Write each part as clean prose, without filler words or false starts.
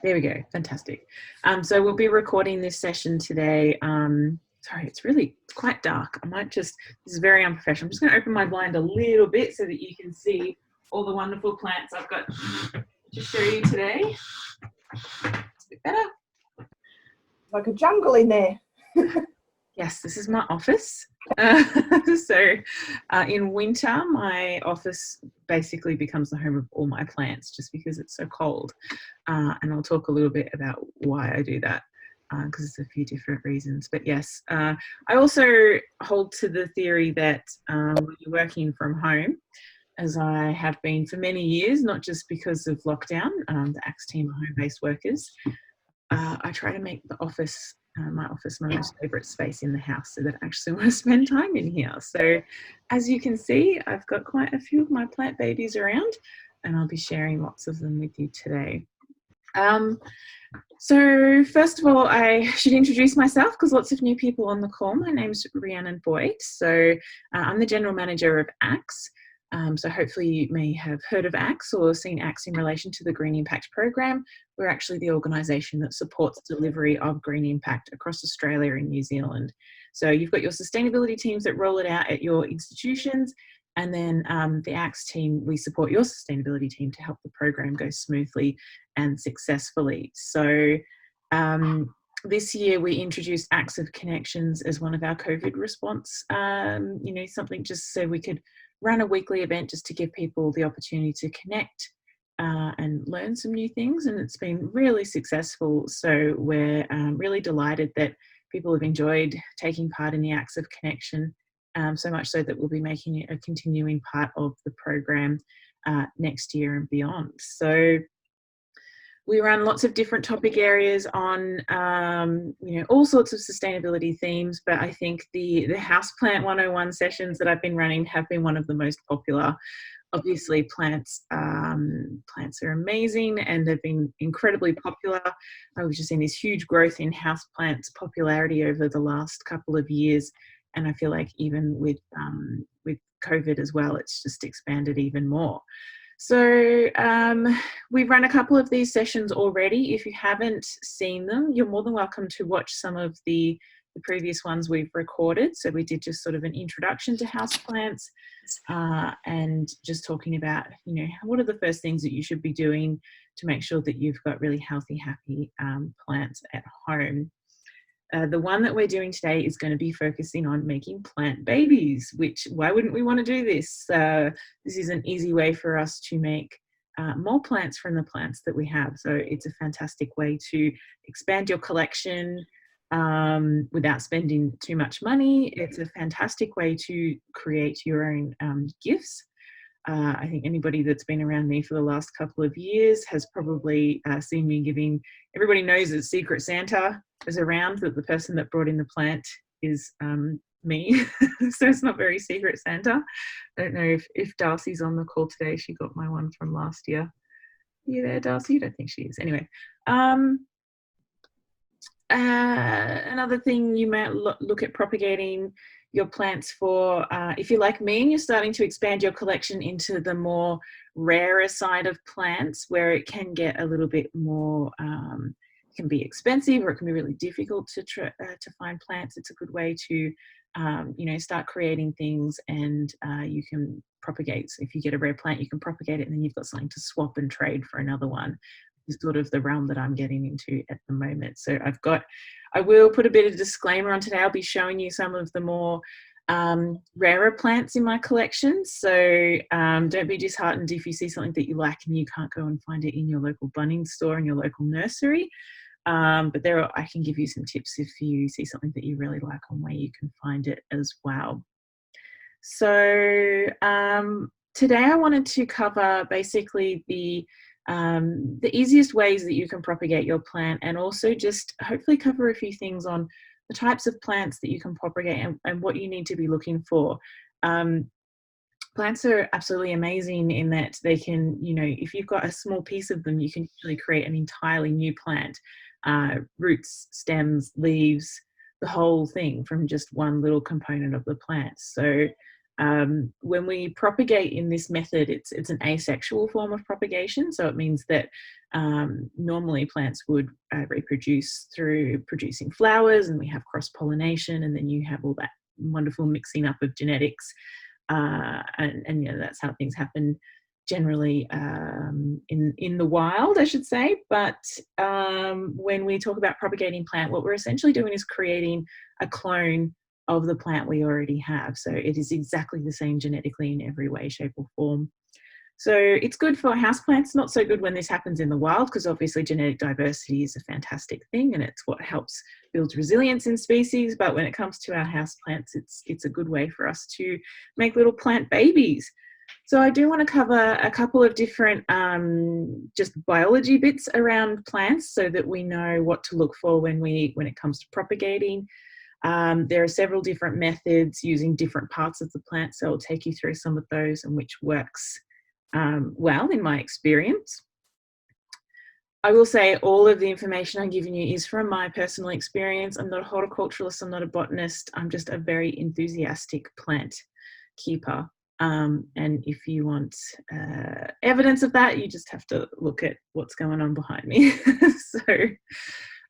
There we go. Fantastic. So we'll be recording this session today. Sorry, it's really quite dark. This is very unprofessional. I'm just going to open my blind a little bit so that you can see all the wonderful plants I've got to show you today. It's a bit better. Like a jungle in there. Yes, this is my office. In winter, my office basically becomes the home of all my plants just because it's so cold. And I'll talk a little bit about why I do that because it's a few different reasons. But yes, I also hold to the theory that when you're working from home, as I have been for many years, not just because of lockdown, the ACTS team are home-based workers, I try to make the office my office my most favourite space in the house so that I actually want to spend time in here. So as you can see, I've got quite a few of my plant babies around and I'll be sharing lots of them with you today. So first of all, I should introduce myself because lots of new people on the call. My name's Rhiannon Boyd. So I'm the General Manager of ACTS. So hopefully you may have heard of ACTS or seen ACTS in relation to the Green Impact Program. We're actually the organisation that supports delivery of green impact across Australia and New Zealand. So you've got your sustainability teams that roll it out at your institutions, and then the ACTS team, we support your sustainability team to help the program go smoothly and successfully. So this year we introduced Acts of Connections as one of our COVID response, something just so we could run a weekly event just to give people the opportunity to connect and learn some new things, and it's been really successful. So we're really delighted that people have enjoyed taking part in the Acts of Connection, so much so that we'll be making it a continuing part of the program next year and beyond. So we run lots of different topic areas on, all sorts of sustainability themes, but I think the Houseplant 101 sessions that I've been running have been one of the most popular. Obviously, plants are amazing and they've been incredibly popular. We've just seen this huge growth in houseplants popularity over the last couple of years, and I feel like even with COVID as well, it's just expanded even more. So we've run a couple of these sessions already. If you haven't seen them, you're more than welcome to watch some of the previous ones we've recorded. So we did just sort of an introduction to houseplants and just talking about, what are the first things that you should be doing to make sure that you've got really healthy, happy plants at home. The one that we're doing today is going to be focusing on making plant babies, which why wouldn't we want to do this? This is an easy way for us to make more plants from the plants that we have. So it's a fantastic way to expand your collection without spending too much money. It's a fantastic way to create your own gifts. I think anybody that's been around me for the last couple of years has probably seen me giving, everybody knows that Secret Santa is around, that the person that brought in the plant is me. So it's not very Secret Santa. I don't know if Darcy's on the call today. She got my one from last year. Are you there, Darcy? I don't think she is. Anyway, another thing you might look at propagating your plants for, if you're like me and you're starting to expand your collection into the more rarer side of plants where it can get a little bit more, it can be expensive or it can be really difficult to find plants. It's a good way to, start creating things and you can propagate. So if you get a rare plant, you can propagate it and then you've got something to swap and trade for another one. Is sort of the realm that I'm getting into at the moment. So I will put a bit of disclaimer on today. I'll be showing you some of the more rarer plants in my collection. So don't be disheartened if you see something that you like and you can't go and find it in your local Bunnings store and your local nursery. But I can give you some tips if you see something that you really like on where you can find it as well. So today I wanted to cover basically the easiest ways that you can propagate your plant, and also just hopefully cover a few things on the types of plants that you can propagate and what you need to be looking for. Plants are absolutely amazing in that they can, if you've got a small piece of them, you can usually create an entirely new plant, roots, stems, leaves, the whole thing from just one little component of the plant. So When we propagate in this method, it's an asexual form of propagation. So it means that normally plants would reproduce through producing flowers, and we have cross-pollination, and then you have all that wonderful mixing up of genetics. And yeah, that's how things happen generally in the wild, I should say. But when we talk about propagating plant, what we're essentially doing is creating a clone of the plant we already have. So it is exactly the same genetically in every way, shape or form. So it's good for houseplants, not so good when this happens in the wild, because obviously genetic diversity is a fantastic thing and it's what helps build resilience in species. But when it comes to our houseplants, it's a good way for us to make little plant babies. So I do want to cover a couple of different just biology bits around plants so that we know what to look for when it comes to propagating. There are several different methods using different parts of the plant, so I'll take you through some of those and which works well in my experience. I will say all of the information I'm giving you is from my personal experience. I'm not a horticulturalist, I'm not a botanist, I'm just a very enthusiastic plant keeper. And if you want evidence of that, you just have to look at what's going on behind me. So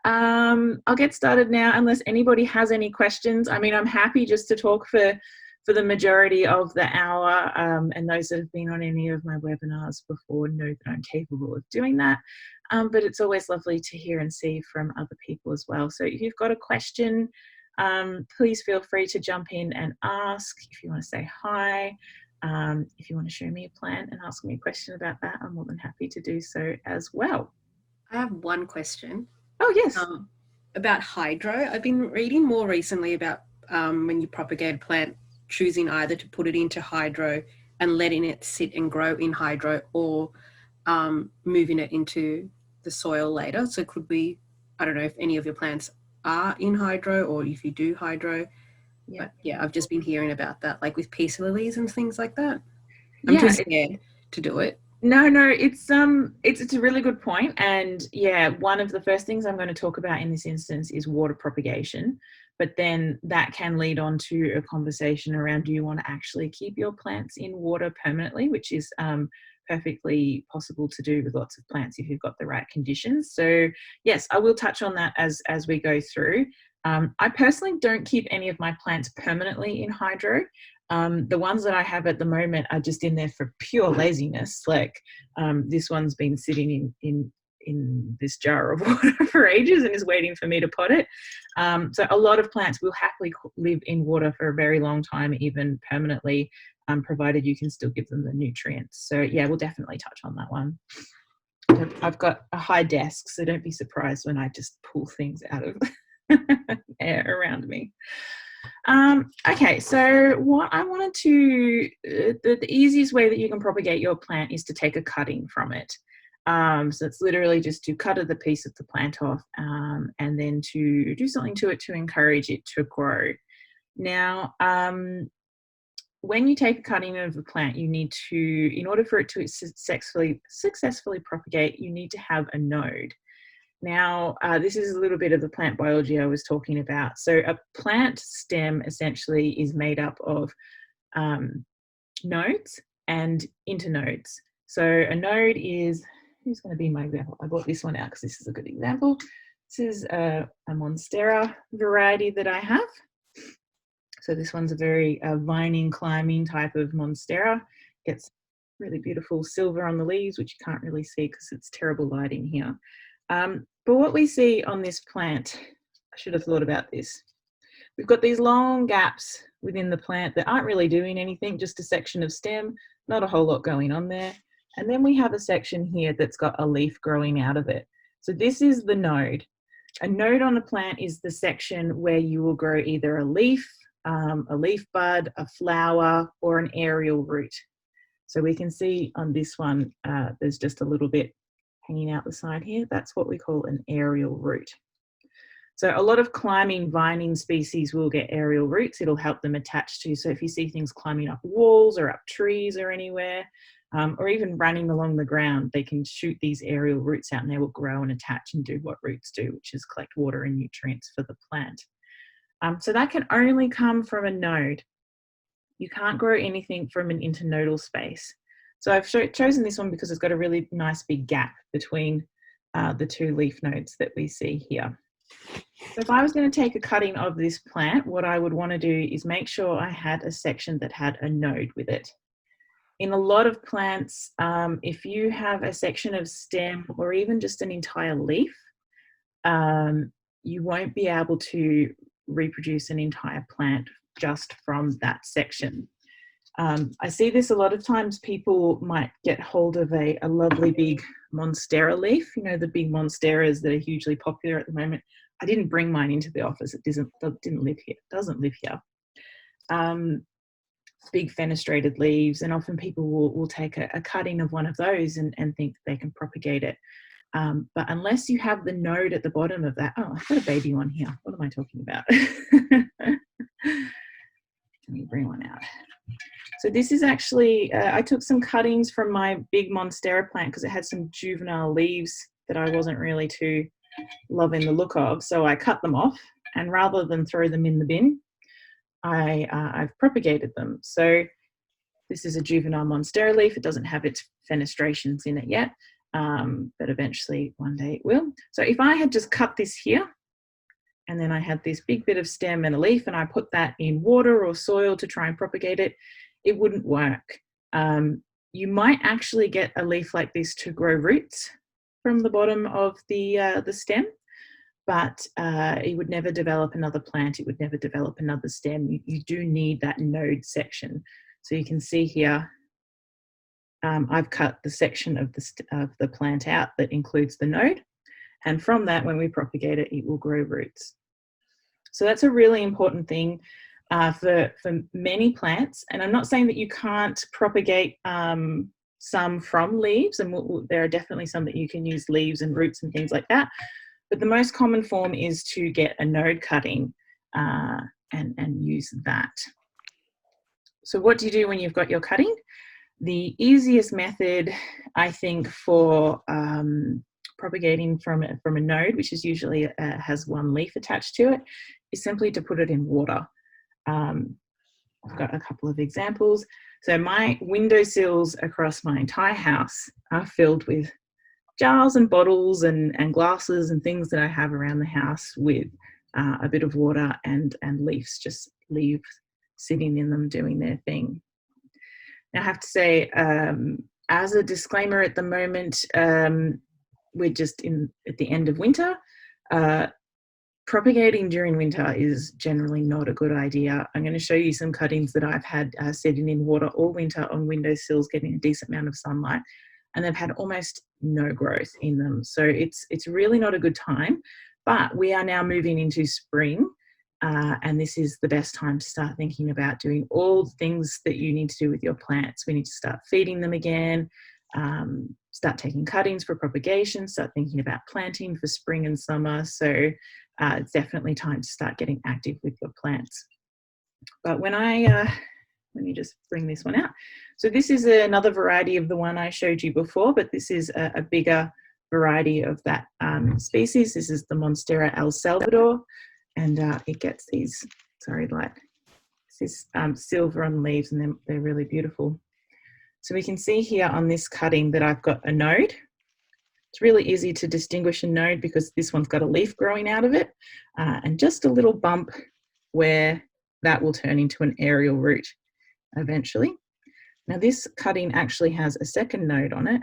I'll get started now unless anybody has any questions. I mean, I'm happy just to talk for the majority of the hour, and those that have been on any of my webinars before know that I'm capable of doing that. But it's always lovely to hear and see from other people as well. So if you've got a question, please feel free to jump in and ask. If you want to say hi, if you want to show me a plant and ask me a question about that, I'm more than happy to do so as well. I have one question. Oh, yes. About hydro. I've been reading more recently about when you propagate a plant, choosing either to put it into hydro and letting it sit and grow in hydro, or moving it into the soil later. So could we, I don't know if any of your plants are in hydro or if you do hydro. Yeah. But yeah, I've just been hearing about that, like with peace lilies and things like that. I'm too scared to do it. No, it's a really good point. And yeah, one of the first things I'm going to talk about in this instance is water propagation. But then that can lead on to a conversation around, do you want to actually keep your plants in water permanently, which is perfectly possible to do with lots of plants if you've got the right conditions. So yes, I will touch on that as we go through. I personally don't keep any of my plants permanently in hydro. The ones that I have at the moment are just in there for pure laziness. Like this one's been sitting in this jar of water for ages and is waiting for me to pot it. So a lot of plants will happily live in water for a very long time, even permanently, provided you can still give them the nutrients. So yeah, we'll definitely touch on that one. I've got a high desk, so don't be surprised when I just pull things out of air around me. Okay, so what I wanted to, the easiest way that you can propagate your plant is to take a cutting from it. So it's literally just to cut the piece of the plant off and then to do something to it to encourage it to grow. Now, when you take a cutting of the plant, you need to, in order for it to successfully propagate, you need to have a node. Now, this is a little bit of the plant biology I was talking about. So a plant stem essentially is made up of nodes and internodes. So a node is, who's going to be my example? I brought this one out because this is a good example. This is a Monstera variety that I have. So this one's a very vining, climbing type of Monstera. Gets really beautiful silver on the leaves, which you can't really see because it's terrible lighting here. But what we see on this plant, I should have thought about this. We've got these long gaps within the plant that aren't really doing anything, just a section of stem, not a whole lot going on there. And then we have a section here that's got a leaf growing out of it. So this is the node. A node on a plant is the section where you will grow either a leaf bud, a flower, or an aerial root. So we can see on this one, there's just a little bit hanging out the side here. That's what we call an aerial root. So a lot of climbing, vining species will get aerial roots. It'll help them attach to, so if you see things climbing up walls or up trees or anywhere, or even running along the ground, they can shoot these aerial roots out and they will grow and attach and do what roots do, which is collect water and nutrients for the plant. So that can only come from a node. you can't grow anything from an internodal space. So I've chosen this one because it's got a really nice big gap between the two leaf nodes that we see here. So if I was going to take a cutting of this plant, what I would want to do is make sure I had a section that had a node with it. In a lot of plants, if you have a section of stem or even just an entire leaf, you won't be able to reproduce an entire plant just from that section. I see this a lot of times. People might get hold of a lovely big Monstera leaf, you know, the big Monsteras that are hugely popular at the moment. I didn't bring mine into the office. It didn't live here. It doesn't live here. Big fenestrated leaves, and often people will take a cutting of one of those and think they can propagate it. But unless you have the node at the bottom of that, oh, I've got a baby one here. What am I talking about? Let me bring one out. So this is actually, I took some cuttings from my big Monstera plant because it had some juvenile leaves that I wasn't really too loving the look of. So I cut them off, and rather than throw them in the bin, I've propagated them. So this is a juvenile Monstera leaf. It doesn't have its fenestrations in it yet, but eventually one day it will. So if I had just cut this here, and then I had this big bit of stem and a leaf, and I put that in water or soil to try and propagate it, it wouldn't work. You might actually get a leaf like this to grow roots from the bottom of the stem, but it would never develop another plant. It would never develop another stem. You do need that node section. So you can see here, I've cut the section of the plant out that includes the node. And from that, when we propagate it, it will grow roots. So that's a really important thing for many plants. And I'm not saying that you can't propagate some from leaves, and there are definitely some that you can use leaves and roots and things like that. But the most common form is to get a node cutting and use that. So what do you do when you've got your cutting? The easiest method, I think, for propagating from a node, which is usually has one leaf attached to it, is simply to put it in water. I've got a couple of examples. So my windowsills across my entire house are filled with jars and bottles and glasses and things that I have around the house with a bit of water and leaves, just leaves sitting in them doing their thing. Now I have to say, as a disclaimer at the moment, we're just at the end of winter. Propagating during winter is generally not a good idea. I'm going to show you some cuttings that I've had sitting in water all winter on windowsills, getting a decent amount of sunlight, and they've had almost no growth in them. So it's really not a good time, but we are now moving into spring, and this is the best time to start thinking about doing all the things that you need to do with your plants. We need to start feeding them again, start taking cuttings for propagation, start thinking about planting for spring and summer. So it's definitely time to start getting active with your plants. But when let me just bring this one out. So this is another variety of the one I showed you before, but this is a bigger variety of that species. This is the Monstera El Salvador, and it gets these, sorry, light, this silver on leaves, and they're really beautiful. So we can see here on this cutting that I've got a node. It's really easy to distinguish a node because this one's got a leaf growing out of it, and just a little bump where that will turn into an aerial root eventually. Now this cutting actually has a second node on it.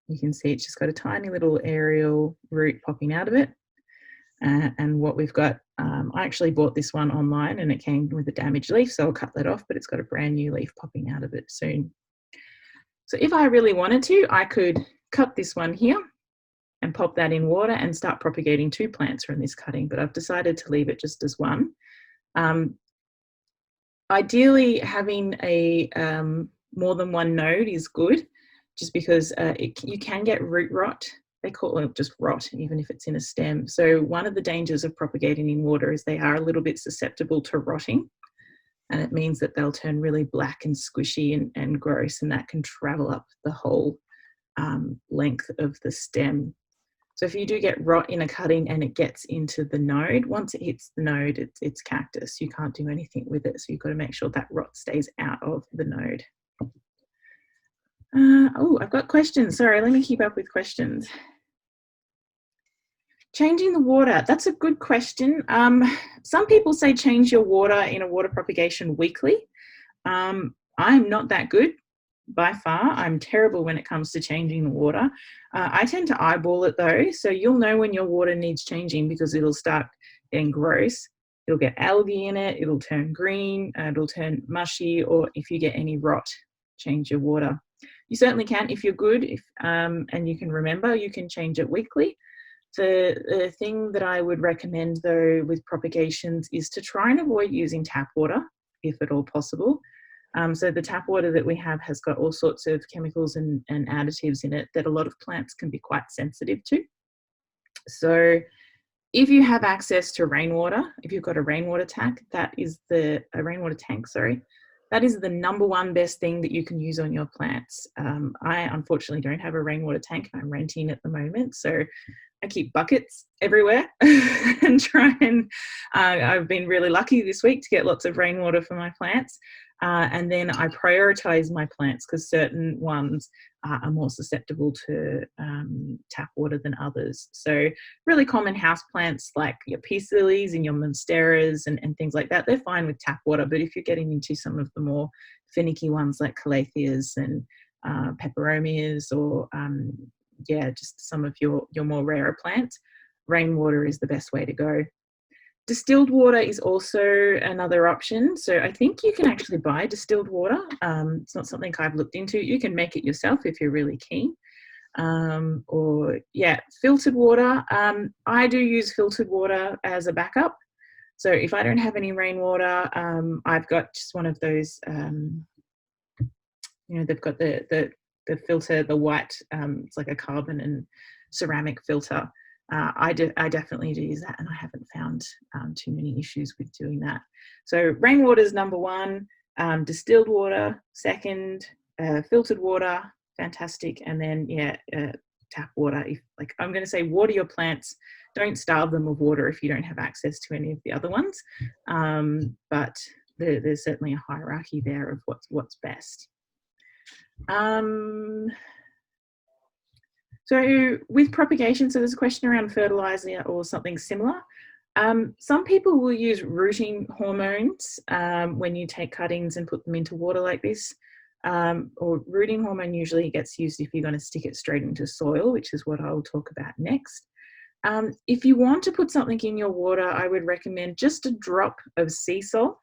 You can see it's just got a tiny little aerial root popping out of it. And what we've got, I actually bought this one online and it came with a damaged leaf, so I'll cut that off, but it's got a brand new leaf popping out of it soon. So if I really wanted to, I could cut this one here and pop that in water and start propagating 2 plants from this cutting, but I've decided to leave it just as one. Ideally, having a more than one node is good, just because you can get root rot. They call it just rot, even if it's in a stem. So one of the dangers of propagating in water is they are a little bit susceptible to rotting, and it means that they'll turn really black and squishy and gross, and that can travel up the whole length of the stem. So if you do get rot in a cutting and it gets into the node, once it hits the node, it's cactus. You can't do anything with it. So you've got to make sure that rot stays out of the node. Oh, I've got questions. Sorry, let me keep up with questions. Changing the water, that's a good question. Some people say change your water in a water propagation weekly. I'm not that good by far. I'm terrible when it comes to changing the water. I tend to eyeball it though, so you'll know when your water needs changing because it'll start getting gross. It'll get algae in it, it'll turn green, it'll turn mushy, or if you get any rot, change your water. You certainly can if you're good, and you can remember, you can change it weekly. The thing that I would recommend though with propagations is to try and avoid using tap water if at all possible. So the tap water that we have has got all sorts of chemicals and additives in it that a lot of plants can be quite sensitive to. So if you have access to rainwater, if you've got a rainwater tank, that is the number one best thing that you can use on your plants. I unfortunately don't have a rainwater tank. I'm renting at the moment, so I keep buckets everywhere and try and I've been really lucky this week to get lots of rainwater for my plants. And then I prioritize my plants because certain ones are more susceptible to tap water than others. So really common house plants like your peace lilies and your monsteras and things like that, they're fine with tap water. But if you're getting into some of the more finicky ones like calatheas and peperomias or just some of your more rarer plants, rainwater is the best way to go. Distilled water is also another option. So I think you can actually buy distilled water. It's not something I've looked into. You can make it yourself if you're really keen. Filtered water. I do use filtered water as a backup. So if I don't have any rainwater, I've got just one of those, they've got the filter, the white, it's like a carbon and ceramic filter. I definitely do use that, and I haven't found too many issues with doing that. So rainwater is number one, distilled water second, filtered water, fantastic, and then tap water. I'm going to say water your plants. Don't starve them of water if you don't have access to any of the other ones, but there's certainly a hierarchy there of what's best. So with propagation, so there's a question around fertilizer or something similar. Some people will use rooting hormones when you take cuttings and put them into water like this. Or rooting hormone usually gets used if you're going to stick it straight into soil, which is what I'll talk about next. If you want to put something in your water, I would recommend just a drop of sea salt.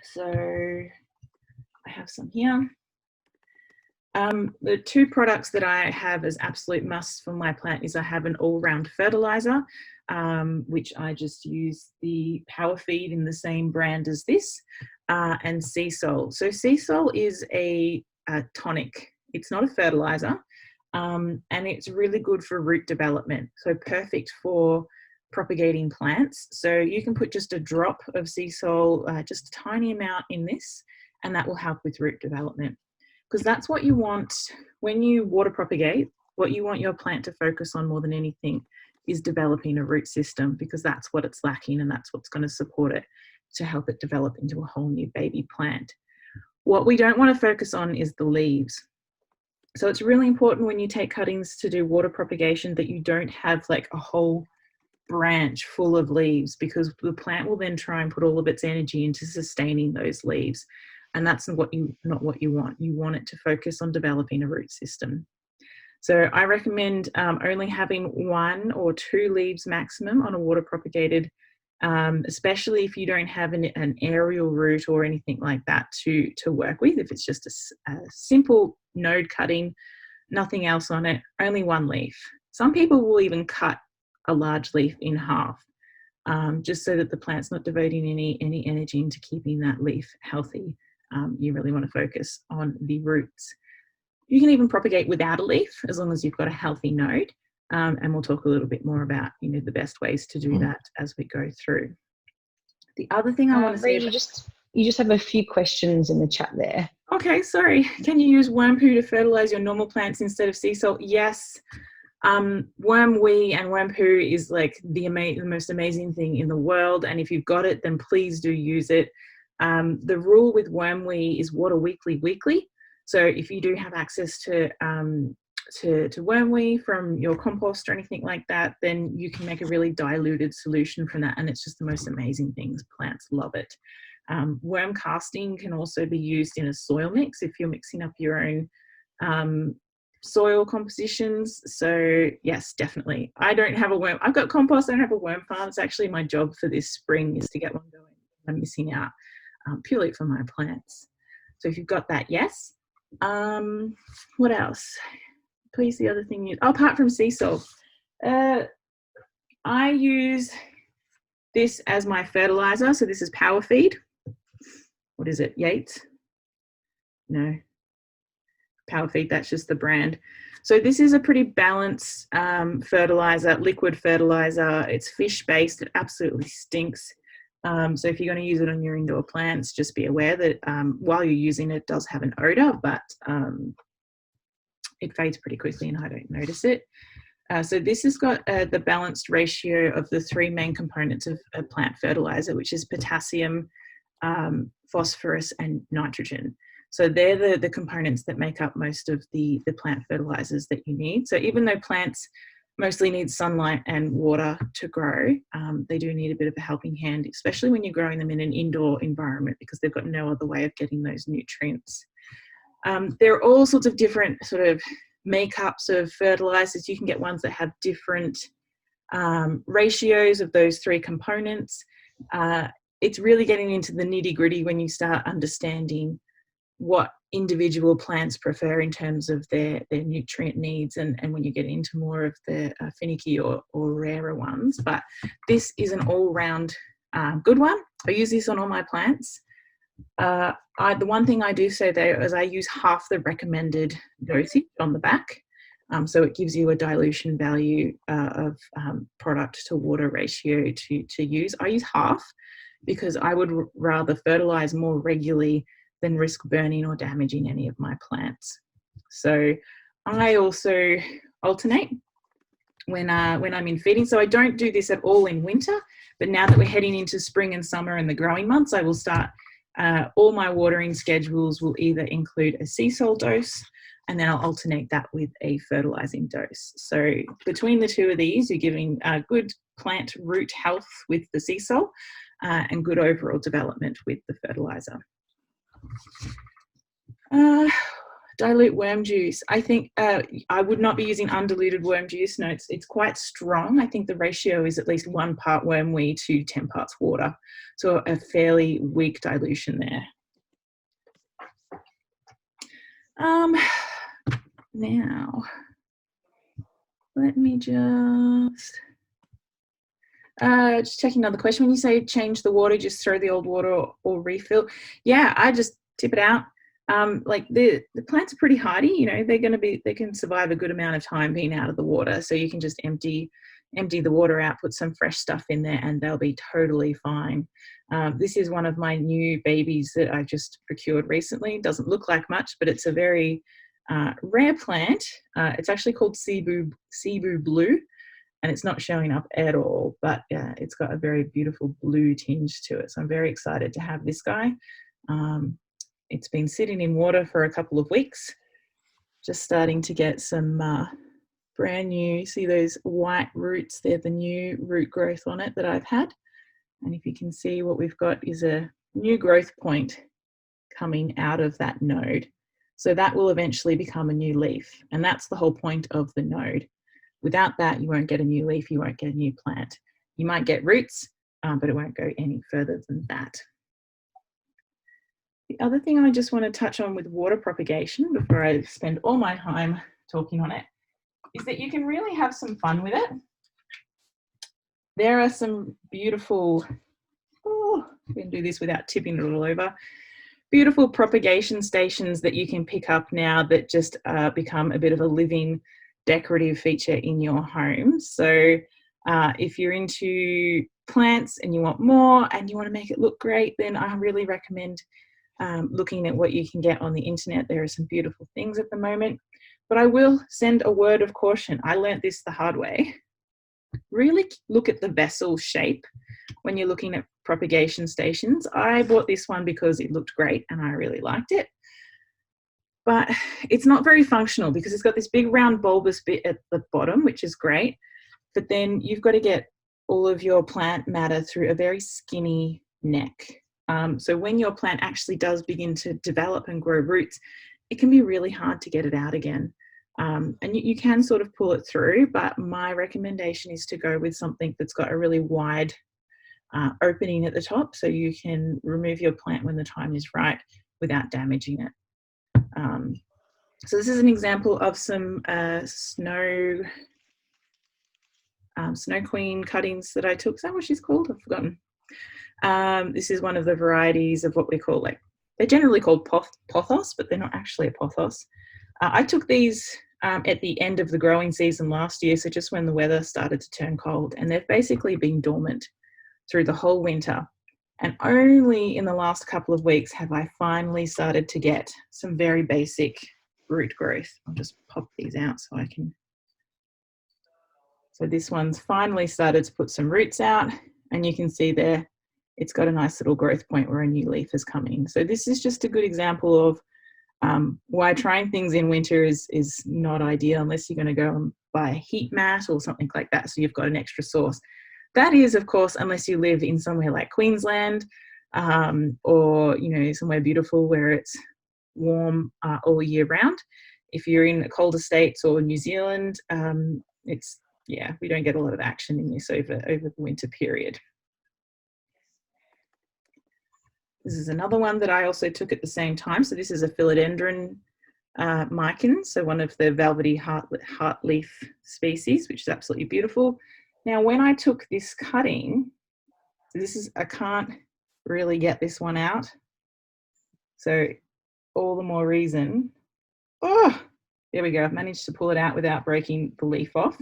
So I have some here. The two products that I have as absolute musts for my plant is I have an all-round fertilizer, which I just use the Power Feed in the same brand as this, and sea salt. So sea salt is a tonic. It's not a fertilizer, and it's really good for root development. So perfect for propagating plants. So you can put just a drop of sea salt, just a tiny amount in this, and that will help with root development. Because that's what you want when you water propagate. What you want your plant to focus on more than anything is developing a root system, because that's what it's lacking and that's what's going to support it to help it develop into a whole new baby plant. What we don't want to focus on is the leaves. So it's really important when you take cuttings to do water propagation that you don't have like a whole branch full of leaves, because the plant will then try and put all of its energy into sustaining those leaves. And that's not what you want. You want it to focus on developing a root system. So I recommend only having 1 or 2 leaves maximum on a water propagated, especially if you don't have an aerial root or anything like that to work with. If it's just a simple node cutting, nothing else on it, only 1 leaf. Some people will even cut a large leaf in half, just so that the plant's not devoting any energy into keeping that leaf healthy. You really want to focus on the roots. You can even propagate without a leaf as long as you've got a healthy node, and we'll talk a little bit more about the best ways to do that as we go through. The other thing I want to say, you just have a few questions in the chat there. Okay, sorry. Can you use Wampu to fertilize your normal plants instead of sea salt? Yes. Wormwee and Wampu is like the most amazing thing in the world, and if you've got it, then please do use it. The rule with Wormwee is water weekly. So if you do have access to Wormwee from your compost or anything like that, then you can make a really diluted solution from that, and it's just the most amazing things. Plants love it. Worm casting can also be used in a soil mix if you're mixing up your own soil compositions. So yes, definitely. I don't have a worm. I've got compost. I don't have a worm farm. It's actually my job for this spring is to get one going. I'm missing out purely for my plants. So if you've got that, yes. What else? Please, the other thing is, apart from sea salt, I use this as my fertilizer. So this is Power Feed. What is it? Yates? No. Power Feed, that's just the brand. So this is a pretty balanced fertilizer, liquid fertilizer. It's fish-based. It absolutely stinks. So if you're going to use it on your indoor plants, just be aware that while you're using it, it does have an odor, but it fades pretty quickly and I don't notice it. So this has got the balanced ratio of the three main components of a plant fertilizer, which is potassium, phosphorus, and nitrogen. So they're the components that make up most of the plant fertilizers that you need. So even though plants mostly need sunlight and water to grow, they do need a bit of a helping hand, especially when you're growing them in an indoor environment because they've got no other way of getting those nutrients. There are all sorts of different sort of makeups of fertilizers. You can get ones that have different ratios of those three components. It's really getting into the nitty-gritty when you start understanding what individual plants prefer in terms of their nutrient needs, and when you get into more of the finicky or rarer ones. But this is an all-round good one. I use this on all my plants. The one thing I do say though is I use half the recommended dosage on the back. So it gives you a dilution value of product to water ratio to use. I use half because I would rather fertilize more regularly than risk burning or damaging any of my plants. So I also alternate when I'm in feeding. So I don't do this at all in winter, but now that we're heading into spring and summer and the growing months, I will start, all my watering schedules will either include a sea salt dose, and then I'll alternate that with a fertilizing dose. So between the two of these, you're giving good plant root health with the sea salt and good overall development with the fertilizer. Dilute worm juice. I think I would not be using undiluted worm juice. No, it's quite strong. I think the ratio is at least 1 part wormwee to 10 parts water. So a fairly weak dilution there. Now, let me just checking another question. When you say change the water, just throw the old water or refill. Yeah, I just tip it out. Like the plants are pretty hardy, you know, they can survive a good amount of time being out of the water. So you can just empty the water out, put some fresh stuff in there, and they'll be totally fine. This is one of my new babies that I've just procured recently. It doesn't look like much, but it's a very rare plant. It's actually called Cebu Blue, and it's not showing up at all, but it's got a very beautiful blue tinge to it. So I'm very excited to have this guy. It's been sitting in water for a couple of weeks, just starting to get some brand new, see those white roots, they're the new root growth on it that I've had. And if you can see, what we've got is a new growth point coming out of that node. So that will eventually become a new leaf. And that's the whole point of the node. Without that, you won't get a new leaf, you won't get a new plant. You might get roots, but it won't go any further than that. The other thing I just want to touch on with water propagation before I spend all my time talking on it is that you can really have some fun with it. There are some beautiful, we can do this without tipping it all over, beautiful propagation stations that you can pick up now that just become a bit of a living decorative feature in your home. So if you're into plants and you want more and you want to make it look great, then I really recommend looking at what you can get on the internet. There are some beautiful things at the moment. But I will send a word of caution. I learnt this the hard way. Really look at the vessel shape when you're looking at propagation stations. I bought this one because it looked great and I really liked it. But it's not very functional because it's got this big round bulbous bit at the bottom, which is great. But then you've got to get all of your plant matter through a very skinny neck. So when your plant actually does begin to develop and grow roots, it can be really hard to get it out again. And you can sort of pull it through, but my recommendation is to go with something that's got a really wide opening at the top so you can remove your plant when the time is right without damaging it. So this is an example of some Snow Queen cuttings that I took. Is that what she's called? I've forgotten. This is one of the varieties of what we call, like, they're generally called Pothos, but they're not actually a Pothos. I took these at the end of the growing season last year, so just when the weather started to turn cold, and they've basically been dormant through the whole winter. And only in the last couple of weeks have I finally started to get some very basic root growth. I'll just pop these out so I can. So this one's finally started to put some roots out, and you can see there it's got a nice little growth point where a new leaf is coming. So this is just a good example of why trying things in winter is not ideal unless you're going to go and buy a heat mat or something like that, so you've got an extra source. That is, of course, unless you live in somewhere like Queensland or, you know, somewhere beautiful where it's warm all year round. If you're in colder states or New Zealand, we don't get a lot of action in this over the winter period. This is another one that I also took at the same time. So this is a Philodendron micin, so one of the velvety heartleaf species, which is absolutely beautiful. Now, when I took this cutting, I can't really get this one out. So all the more reason. Oh, there we go. I've managed to pull it out without breaking the leaf off.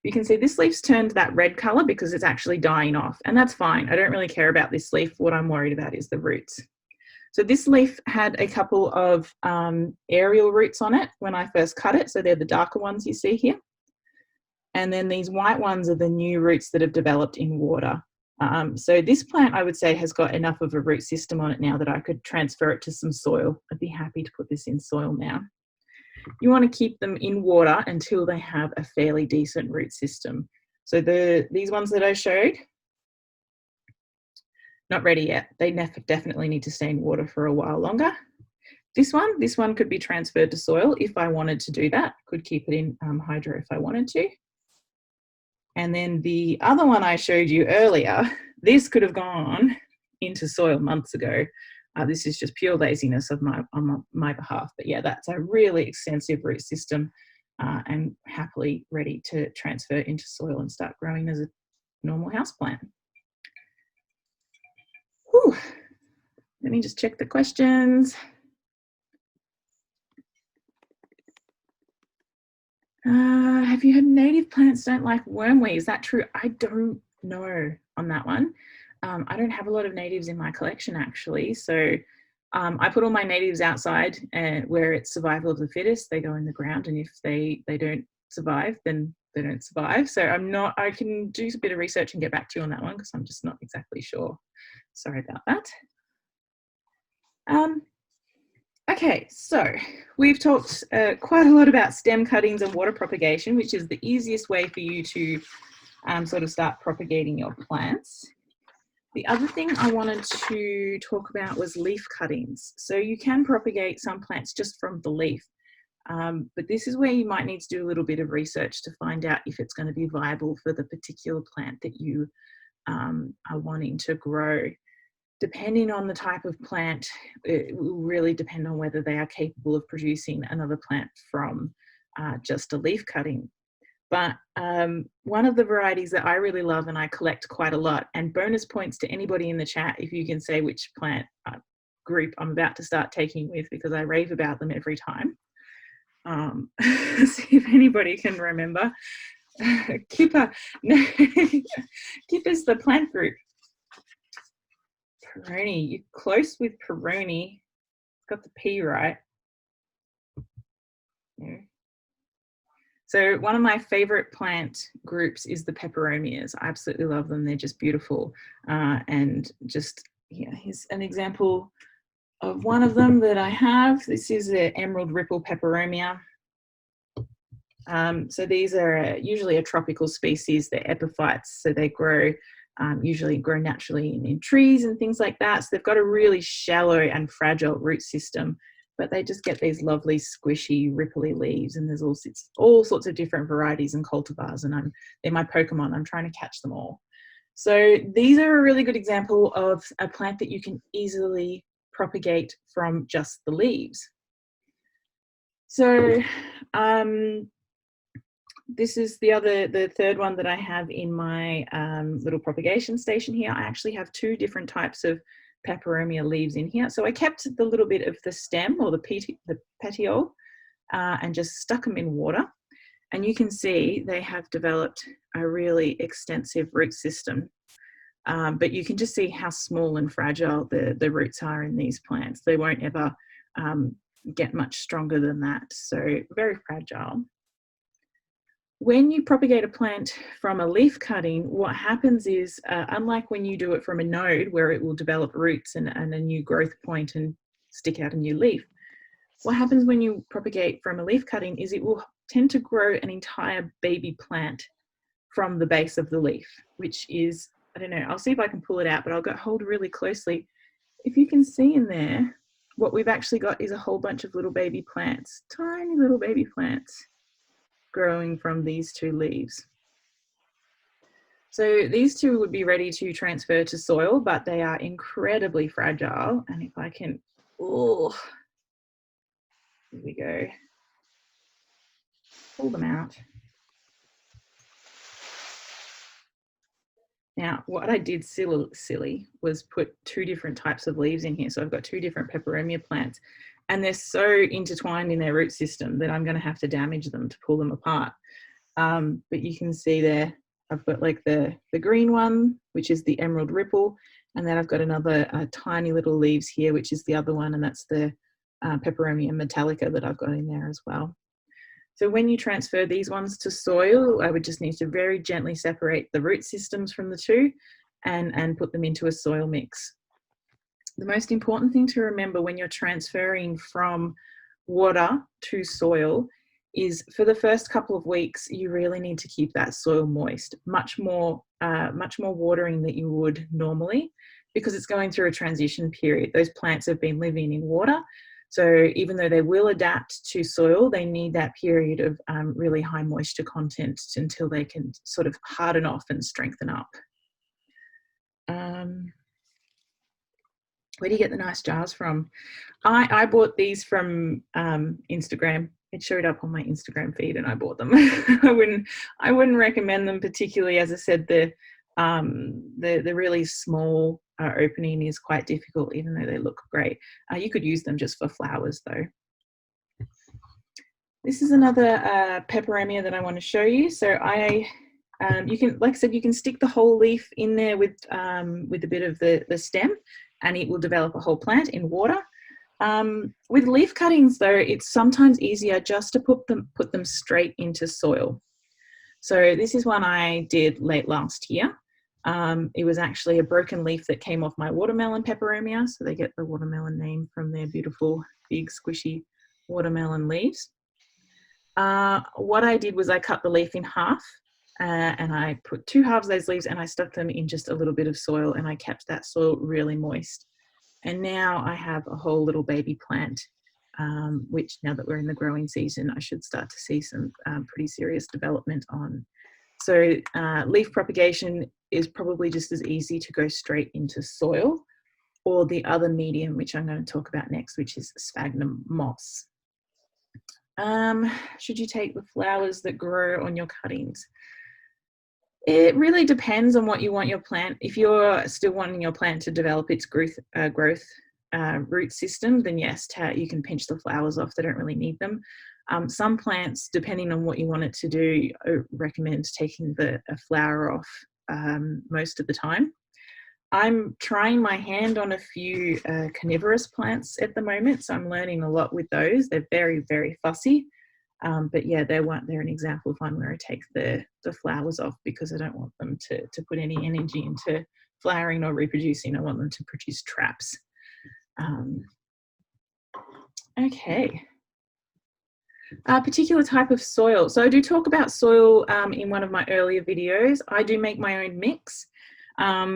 You can see this leaf's turned that red color because it's actually dying off, and that's fine. I don't really care about this leaf. What I'm worried about is the roots. So this leaf had a couple of aerial roots on it when I first cut it. So they're the darker ones you see here. And then these white ones are the new roots that have developed in water. So this plant, I would say, has got enough of a root system on it now that I could transfer it to some soil. I'd be happy to put this in soil now. You want to keep them in water until they have a fairly decent root system. So these ones that I showed, not ready yet. They definitely need to stay in water for a while longer. This one could be transferred to soil if I wanted to do that. Could keep it in hydro if I wanted to. And then the other one I showed you earlier, this could have gone into soil months ago. This is just pure laziness on my behalf. But yeah, that's a really extensive root system and happily ready to transfer into soil and start growing as a normal houseplant. Whew. Let me just check the questions. Have you heard native plants don't like wormweed? Is that true? I don't know on that one. I don't have a lot of natives in my collection, actually. So I put all my natives outside where it's survival of the fittest. They go in the ground, and if they don't survive, then they don't survive. So I can do a bit of research and get back to you on that one because I'm just not exactly sure. Sorry about that. Okay, so we've talked quite a lot about stem cuttings and water propagation, which is the easiest way for you to sort of start propagating your plants. The other thing I wanted to talk about was leaf cuttings. So you can propagate some plants just from the leaf, but this is where you might need to do a little bit of research to find out if it's going to be viable for the particular plant that you are wanting to grow. Depending on the type of plant, it will really depend on whether they are capable of producing another plant from just a leaf cutting. But one of the varieties that I really love and I collect quite a lot, and bonus points to anybody in the chat if you can say which plant group I'm about to start taking with, because I rave about them every time. See if anybody can remember. Kipper. No. Kipper's the plant group. Peroni, you're close with Peroni. Got the P right. here. So one of my favorite plant groups is the Peperomias. I absolutely love them. They're just beautiful. And just, yeah, here's an example of one of them that I have. This is the Emerald Ripple Peperomia. So these are usually a tropical species. They're epiphytes, so they grow, usually grow naturally in trees and things like that. So they've got a really shallow and fragile root system, but they just get these lovely squishy ripply leaves, and there's all sorts of different varieties and cultivars, and they're my Pokemon. I'm trying to catch them all. So these are a really good example of a plant that you can easily propagate from just the leaves. So this is the third one that I have in my little propagation station here. I actually have two different types of Peperomia leaves in here. So I kept the little bit of the stem or the petiole and just stuck them in water. And you can see they have developed a really extensive root system. But you can just see how small and fragile the roots are in these plants. They won't ever get much stronger than that. So very fragile. When you propagate a plant from a leaf cutting, what happens is, unlike when you do it from a node where it will develop roots and a new growth point and stick out a new leaf, what happens when you propagate from a leaf cutting is it will tend to grow an entire baby plant from the base of the leaf, which is, I don't know, I'll see if I can pull it out, but I'll hold really closely. If you can see in there, what we've actually got is a whole bunch of little baby plants, tiny little baby plants, growing from these two leaves. So these two would be ready to transfer to soil, but they are incredibly fragile. And if I can, oh, here we go, pull them out. Now, what I did silly was put two different types of leaves in here. So I've got two different Peperomia plants, and they're so intertwined in their root system that I'm going to have to damage them to pull them apart. But you can see there, I've got like the green one, which is the Emerald Ripple, and then I've got another tiny little leaves here, which is the other one, and that's the Peperomia Metallica that I've got in there as well. So when you transfer these ones to soil, I would just need to very gently separate the root systems from the two and put them into a soil mix. The most important thing to remember when you're transferring from water to soil is for the first couple of weeks, you really need to keep that soil moist, much more watering than you would normally, because it's going through a transition period. Those plants have been living in water. So even though they will adapt to soil, they need that period of really high moisture content until they can sort of harden off and strengthen up. Where do you get the nice jars from? I bought these from Instagram. It showed up on my Instagram feed and I bought them. I wouldn't recommend them particularly. As I said, the really small opening is quite difficult, even though they look great. You could use them just for flowers though. This is another Peperomia that I want to show you. So you can, like I said, you can stick the whole leaf in there with a bit of the stem, and it will develop a whole plant in water. With leaf cuttings though, it's sometimes easier just to put them straight into soil. So this is one I did late last year. It was actually a broken leaf that came off my watermelon Peperomia. So they get the watermelon name from their beautiful, big, squishy watermelon leaves. What I did was I cut the leaf in half and I put two halves of those leaves and I stuck them in just a little bit of soil, and I kept that soil really moist. And now I have a whole little baby plant, which now that we're in the growing season, I should start to see some pretty serious development on. So leaf propagation is probably just as easy to go straight into soil, or the other medium, which I'm going to talk about next, which is Sphagnum Moss. Should you take the flowers that grow on your cuttings? It really depends on what you want your plant. If you're still wanting your plant to develop its growth root system, then yes, you can pinch the flowers off. They don't really need them. Some plants, depending on what you want it to do, I recommend taking a flower off most of the time. I'm trying my hand on a few carnivorous plants at the moment, so I'm learning a lot with those. They're very, very fussy. But yeah, they're an example of one where I take the flowers off because I don't want them to put any energy into flowering or reproducing. I want them to produce traps. Okay. A particular type of soil. So I do talk about soil in one of my earlier videos. I do make my own mix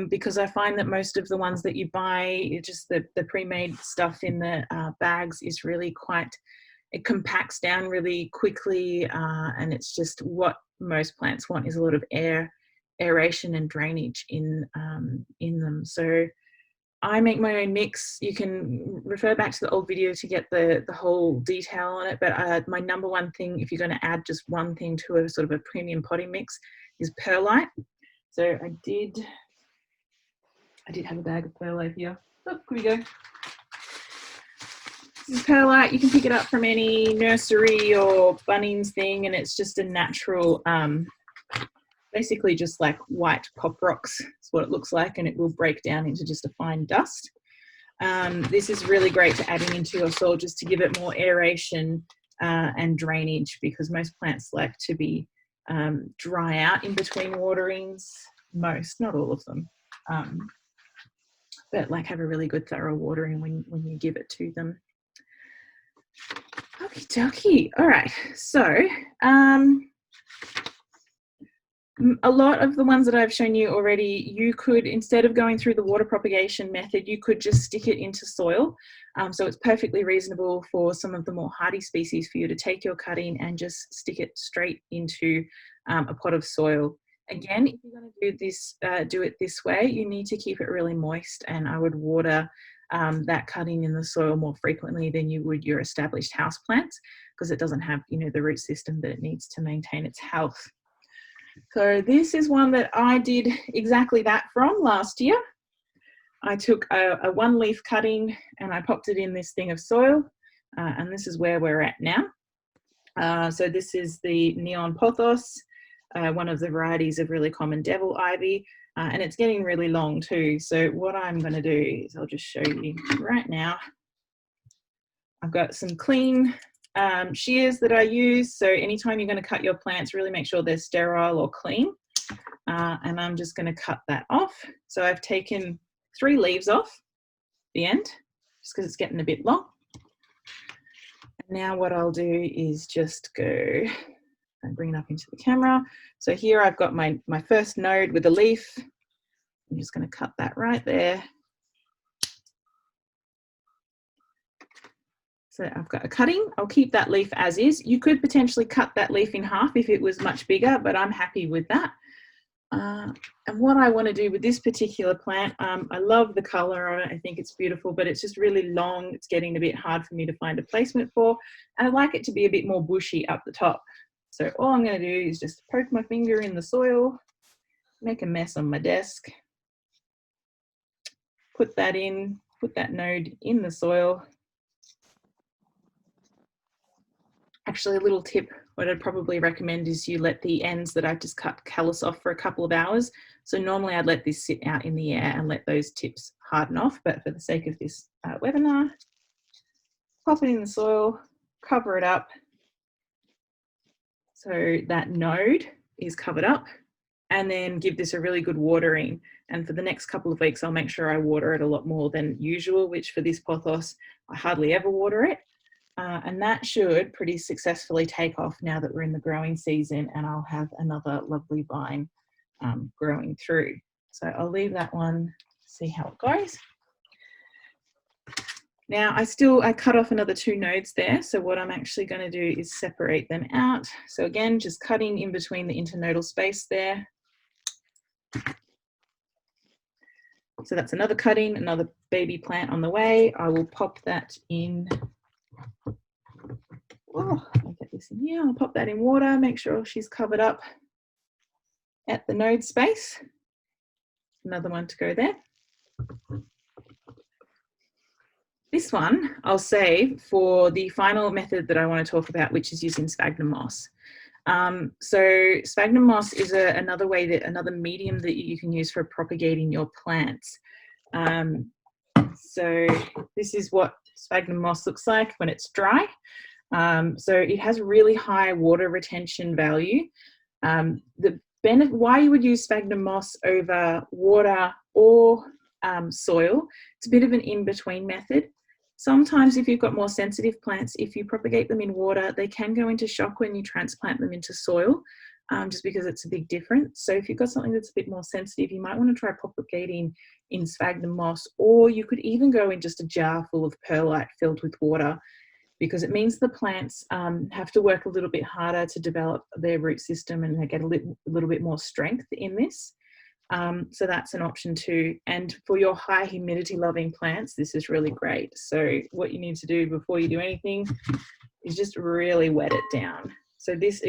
because I find that most of the ones that you buy, just the pre-made stuff in the bags is really quite, it compacts down really quickly, and it's just what most plants want is a lot of aeration and drainage in them. So I make my own mix. You can refer back to the old video to get the whole detail on it, but my number one thing, if you're going to add just one thing to a sort of a premium potting mix, is perlite. So I did have a bag of perlite here. Oh, here we go. This is perlite. You can pick it up from any nursery or Bunnings thing, and it's just a natural, basically just like white pop rocks. That's what it looks like, and it will break down into just a fine dust. This is really great to adding into your soil just to give it more aeration and drainage, because most plants like to be dry out in between waterings. Most, not all of them, but like have a really good thorough watering when you give it to them. Okie dokie. All right, so a lot of the ones that I've shown you already, you could, instead of going through the water propagation method, you could just stick it into soil. So it's perfectly reasonable for some of the more hardy species for you to take your cutting and just stick it straight into a pot of soil. Again, if you're going to do it this way, you need to keep it really moist, and I would water that cutting in the soil more frequently than you would your established houseplants, because it doesn't have, you know, the root system that it needs to maintain its health. So this is one that I did exactly that from last year. I took a one leaf cutting and I popped it in this thing of soil, and this is where we're at now. So this is the neon pothos, one of the varieties of really common devil ivy, and it's getting really long too. So what I'm going to do is I'll just show you right now. I've got some clean shears that I use. So anytime you're going to cut your plants, really make sure they're sterile or clean. And I'm just going to cut that off. So I've taken 3 leaves off the end, just because it's getting a bit long. And now what I'll do is just go and bring it up into the camera. So here I've got my first node with a leaf. I'm just going to cut that right there. So I've got a cutting. I'll keep that leaf as is. You could potentially cut that leaf in half if it was much bigger, but I'm happy with that. And what I want to do with this particular plant, I love the color on it. I think it's beautiful, but it's just really long. It's getting a bit hard for me to find a placement for. And I'd like it to be a bit more bushy up the top. So all I'm going to do is just poke my finger in the soil, make a mess on my desk, put that in, put that node in the soil. Actually, a little tip, what I'd probably recommend is you let the ends that I've just cut callus off for a couple of hours. So normally I'd let this sit out in the air and let those tips harden off, but for the sake of this webinar, pop it in the soil, cover it up so that node is covered up, and then give this a really good watering. And for the next couple of weeks, I'll make sure I water it a lot more than usual, which for this pothos, I hardly ever water it. And that should pretty successfully take off now that we're in the growing season, and I'll have another lovely vine growing through. So I'll leave that one, see how it goes. Now I cut off another 2 nodes there. So what I'm actually going to do is separate them out. So again, just cutting in between the internodal space there. So that's another cutting, another baby plant on the way. I will pop that in. Oh, I'll get this in here. I'll pop that in water, make sure she's covered up at the node space. Another one to go there. This one I'll save for the final method that I want to talk about, which is using sphagnum moss. So sphagnum moss is another medium that you can use for propagating your plants. So this is what sphagnum moss looks like when it's dry. So it has really high water retention value. The benefit, why you would use sphagnum moss over water or soil, it's a bit of an in-between method. Sometimes if you've got more sensitive plants, if you propagate them in water, they can go into shock when you transplant them into soil, just because it's a big difference. So if you've got something that's a bit more sensitive, you might want to try propagating in sphagnum moss, or you could even go in just a jar full of perlite filled with water, because it means the plants have to work a little bit harder to develop their root system, and they get a little bit more strength in this. So that's an option too. And for your high humidity loving plants, this is really great. So what you need to do before you do anything is just really wet it down. So this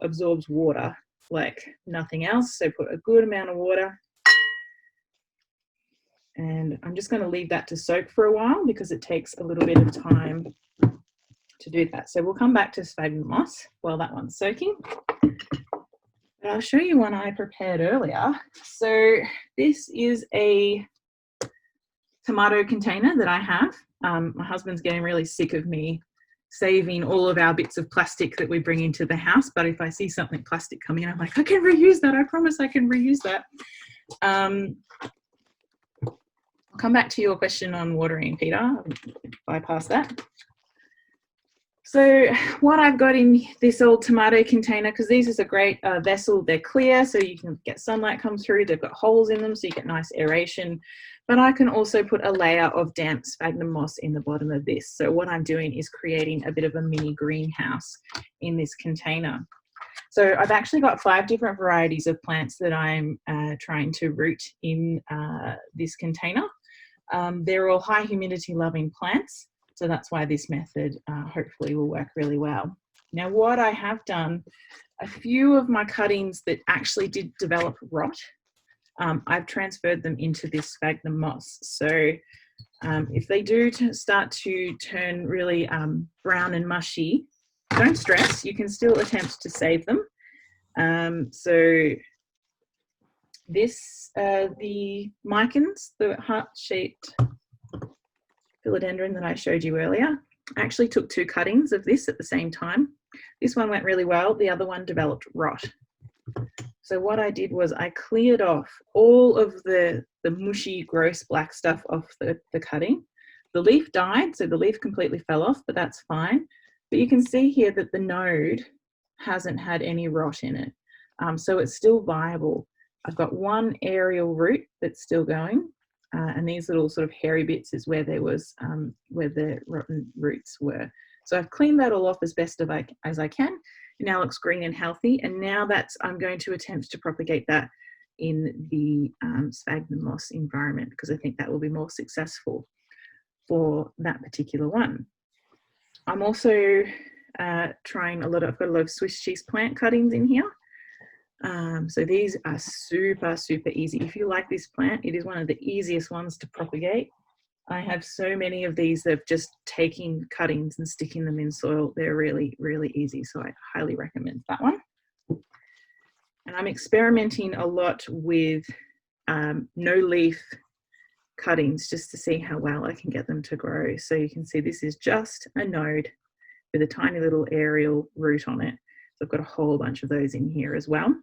absorbs water like nothing else. So put a good amount of water. And I'm just going to leave that to soak for a while because it takes a little bit of time to do that. So we'll come back to sphagnum moss while that one's soaking. But I'll show you one I prepared earlier. So this is a tomato container that I have. My husband's getting really sick of me saving all of our bits of plastic that we bring into the house, but if I see something plastic coming in, I'm like, I can reuse that. I promise I can reuse that. I'll come back to your question on watering, Peter. I'll bypass that. So what I've got in this old tomato container, because these is a great vessel, they're clear, so you can get sunlight come through. They've got holes in them, so you get nice aeration. But I can also put a layer of damp sphagnum moss in the bottom of this. So what I'm doing is creating a bit of a mini greenhouse in this container. So I've actually got 5 different varieties of plants that I'm trying to root in this container. They're all high humidity loving plants. So that's why this method hopefully will work really well. Now what I have done, a few of my cuttings that actually did develop rot, I've transferred them into this sphagnum moss. So if they do start to turn really brown and mushy, don't stress, you can still attempt to save them. So this, the micans, the heart-shaped philodendron that I showed you earlier, I actually took 2 cuttings of this at the same time. This one went really well, the other one developed rot. So what I did was I cleared off all of the mushy, gross black stuff off the cutting. The leaf died, so the leaf completely fell off, but that's fine. But you can see here that the node hasn't had any rot in it. So it's still viable. I've got one aerial root that's still going, and these little sort of hairy bits is where there was, where the rotten roots were. So I've cleaned that all off as best as I can. It now looks green and healthy, and now I'm going to attempt to propagate that in the sphagnum moss environment, because I think that will be more successful for that particular one. I'm also trying I've got a lot of Swiss cheese plant cuttings in here. So these are super, super easy. If you like this plant, it is one of the easiest ones to propagate. I have so many of these that just taking cuttings and sticking them in soil. They're really, really easy. So I highly recommend that one. And I'm experimenting a lot with no leaf cuttings just to see how well I can get them to grow. So you can see this is just a node with a tiny little aerial root on it. So I've got a whole bunch of those in here as well.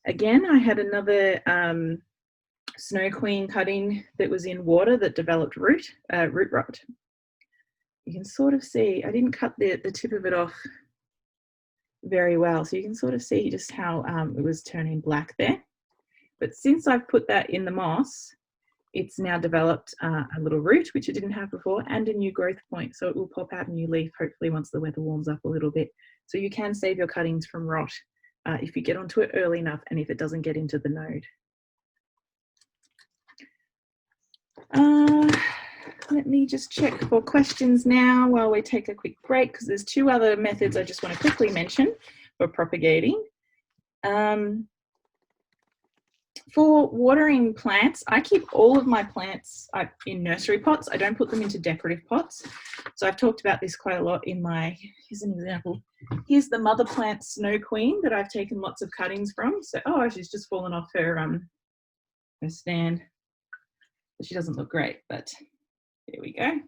Again, I had another Snow Queen cutting that was in water that developed root rot. You can sort of see, I didn't cut the tip of it off very well, so you can sort of see just how it was turning black there. But since I've put that in the moss, it's now developed a little root, which it didn't have before, and a new growth point. So it will pop out a new leaf, hopefully once the weather warms up a little bit. So you can save your cuttings from rot if you get onto it early enough and if it doesn't get into the node. Let me just check for questions now while we take a quick break, because there's 2 other methods I just want to quickly mention for propagating. For watering plants, I keep all of my plants in nursery pots. I don't put them into decorative pots. So I've talked about this quite a lot in my, here's an example. Here's the mother plant Snow Queen that I've taken lots of cuttings from. So, oh, she's just fallen off her stand. She doesn't look great, but there we go.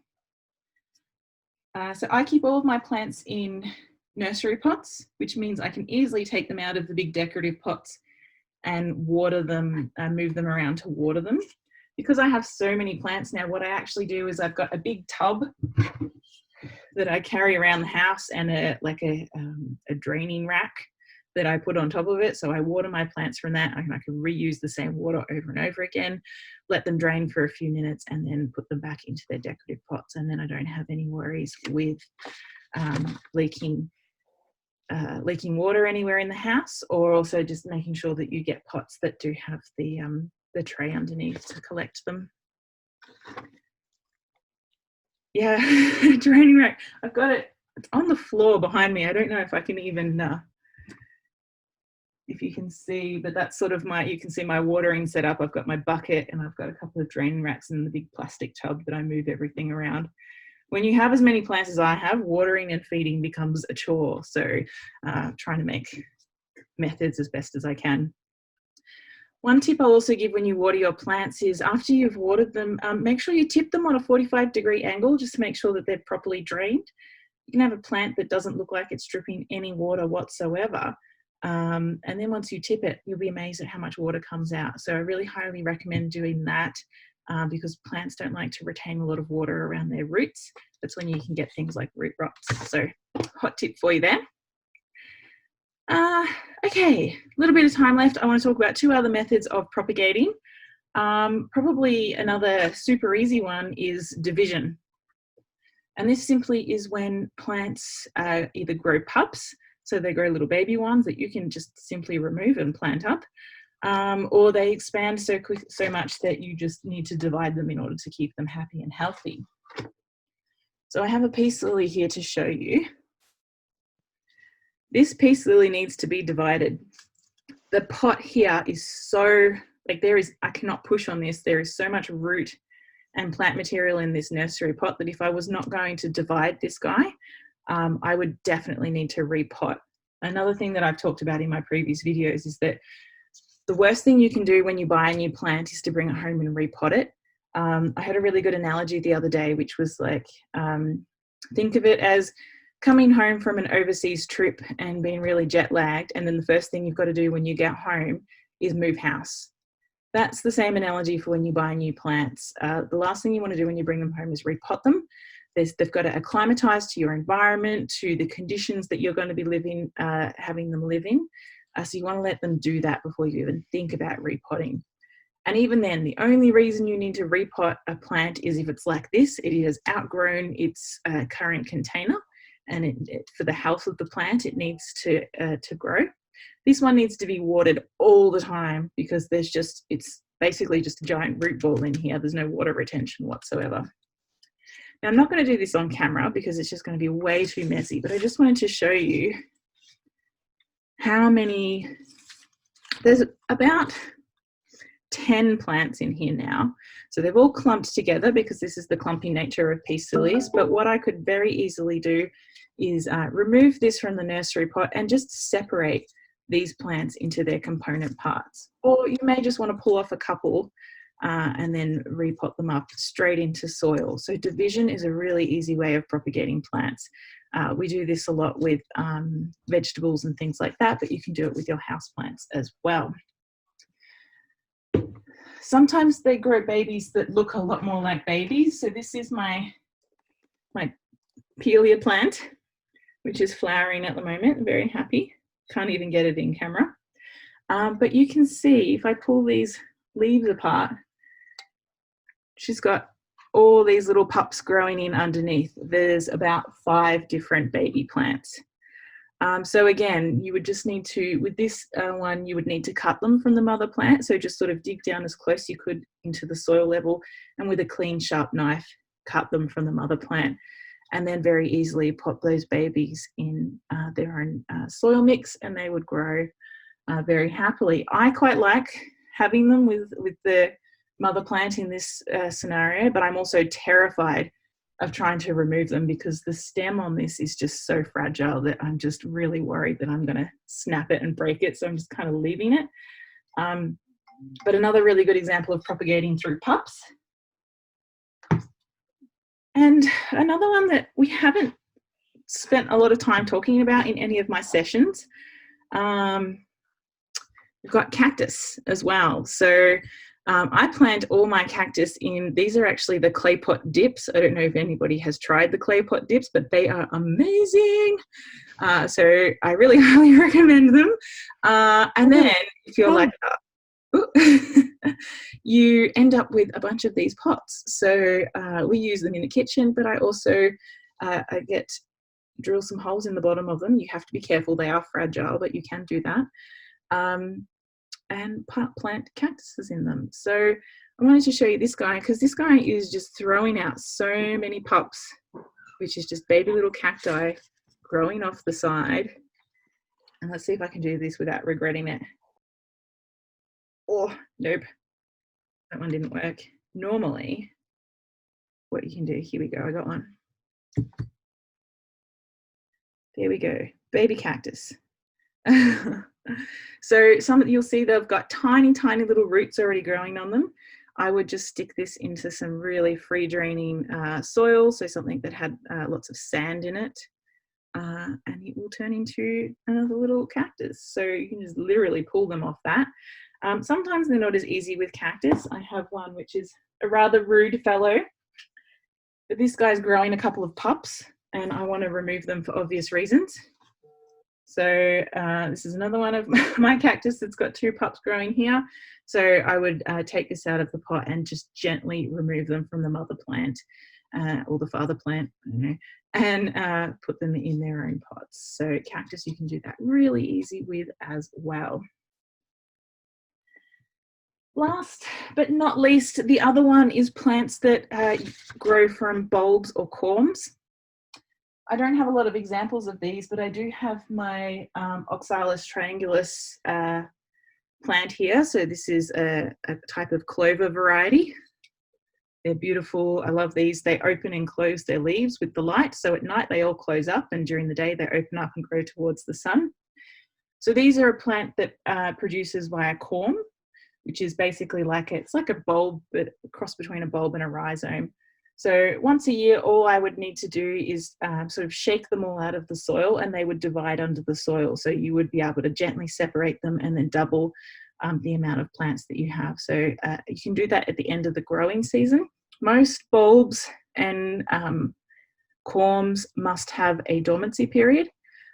So I keep all of my plants in nursery pots, which means I can easily take them out of the big decorative pots and water them and move them around to water them. Because I have so many plants now, what I actually do is I've got a big tub that I carry around the house and a draining rack that I put on top of it. So I water my plants from that. I can reuse the same water over and over again, let them drain for a few minutes and then put them back into their decorative pots. And then I don't have any worries with leaking water anywhere in the house, or also just making sure that you get pots that do have the tray underneath to collect them. Yeah, draining rack. I've got it. It's on the floor behind me. I don't know if I can even, if you can see, but that's sort of you can see my watering setup. I've got my bucket and I've got a couple of draining racks and the big plastic tub that I move everything around. When you have as many plants as I have, watering and feeding becomes a chore. So trying to make methods as best as I can. One tip I'll also give when you water your plants is after you've watered them, make sure you tip them on a 45-degree angle just to make sure that they're properly drained. You can have a plant that doesn't look like it's dripping any water whatsoever. And then once you tip it, you'll be amazed at how much water comes out. So I really highly recommend doing that because plants don't like to retain a lot of water around their roots. That's when you can get things like root rots. So hot tip for you there. Okay, a little bit of time left. I want to talk about two other methods of propagating. Probably another super easy one is division. And this simply is when plants either grow pups, so they grow little baby ones that you can just simply remove and plant up, or they expand so much that you just need to divide them in order to keep them happy and healthy. So I have a peace lily here to show you. This peace lily needs to be divided. The pot here is so, I cannot push on this. There is so much root and plant material in this nursery pot that if I was not going to divide this guy, I would definitely need to repot. Another thing that I've talked about in my previous videos is that the worst thing you can do when you buy a new plant is to bring it home and repot it. I had a really good analogy the other day, which was like, think of it as coming home from an overseas trip and being really jet lagged, and then the first thing you've got to do when you get home is move house. That's the same analogy for when you buy new plants. The last thing you want to do when you bring them home is repot them. They've got to acclimatise to your environment, to the conditions that you're going to be having them live in. So you want to let them do that before you even think about repotting. And even then, the only reason you need to repot a plant is if it's like this, it has outgrown its current container, and for the health of the plant, it needs to grow. This one needs to be watered all the time because it's basically just a giant root ball in here. There's no water retention whatsoever. Now, I'm not going to do this on camera because it's just going to be way too messy, but I just wanted to show you how many, there's about 10 plants in here now. So they've all clumped together because this is the clumpy nature of peace lilies. But what I could very easily do is remove this from the nursery pot and just separate these plants into their component parts. Or you may just want to pull off a couple and then repot them up straight into soil. So division is a really easy way of propagating plants. We do this a lot with vegetables and things like that, but you can do it with your houseplants as well. Sometimes they grow babies that look a lot more like babies. So this is my Pelia plant, which is flowering at the moment. I'm very happy. Can't even get it in camera. But you can see if I pull these leaves apart, she's got all these little pups growing in underneath. There's about 5 different baby plants. So again, you would just need to, with this one, you would need to cut them from the mother plant. So just sort of dig down as close as you could into the soil level, and with a clean, sharp knife, cut them from the mother plant. And then very easily pop those babies in their own soil mix, and they would grow very happily. I quite like having them with the mother plant in this scenario, but I'm also terrified of trying to remove them because the stem on this is just so fragile that I'm just really worried that I'm going to snap it and break it. So I'm just kind of leaving it. But another really good example of propagating through pups And another one that we haven't spent a lot of time talking about in any of my sessions, we've got cactus as well. So I plant all my cactus in, these are actually the clay pot dips. I don't know if anybody has tried the clay pot dips, but they are amazing. So I really highly recommend them. And then if you're like, you end up with a bunch of these pots. So we use them in the kitchen, but I also I drill some holes in the bottom of them. You have to be careful, they are fragile, but you can do that. And plant cactuses in them. So I wanted to show you this guy, because this guy is just throwing out so many pups, which is just baby little cacti growing off the side. And let's see if I can do this without regretting it. Oh, nope, that one didn't work. Normally, what you can do, here we go, I got one. There we go, baby cactus. So you'll see they've got tiny, tiny little roots already growing on them. I would just stick this into some really free draining soil, so something that had lots of sand in it, and it will turn into another little cactus. So you can just literally pull them off that. Sometimes they're not as easy with cactus. I have one which is a rather rude fellow, but this guy's growing a couple of pups and I want to remove them for obvious reasons. So this is another one of my cactus that's got 2 pups growing here. So I would take this out of the pot and just gently remove them from the mother plant or the father plant, I don't know, and put them in their own pots. So cactus, you can do that really easy with as well. Last but not least, the other one is plants that grow from bulbs or corms. I don't have a lot of examples of these, but I do have my Oxalis Triangulus plant here. So this is a type of clover variety. They're beautiful. I love these. They open and close their leaves with the light. So at night they all close up and during the day they open up and grow towards the sun. So these are a plant that produces via corm, which is basically it's like a bulb, but a cross between a bulb and a rhizome. So once a year, all I would need to do is sort of shake them all out of the soil and they would divide under the soil. So you would be able to gently separate them and then double the amount of plants that you have. So you can do that at the end of the growing season. Most bulbs and corms must have a dormancy period.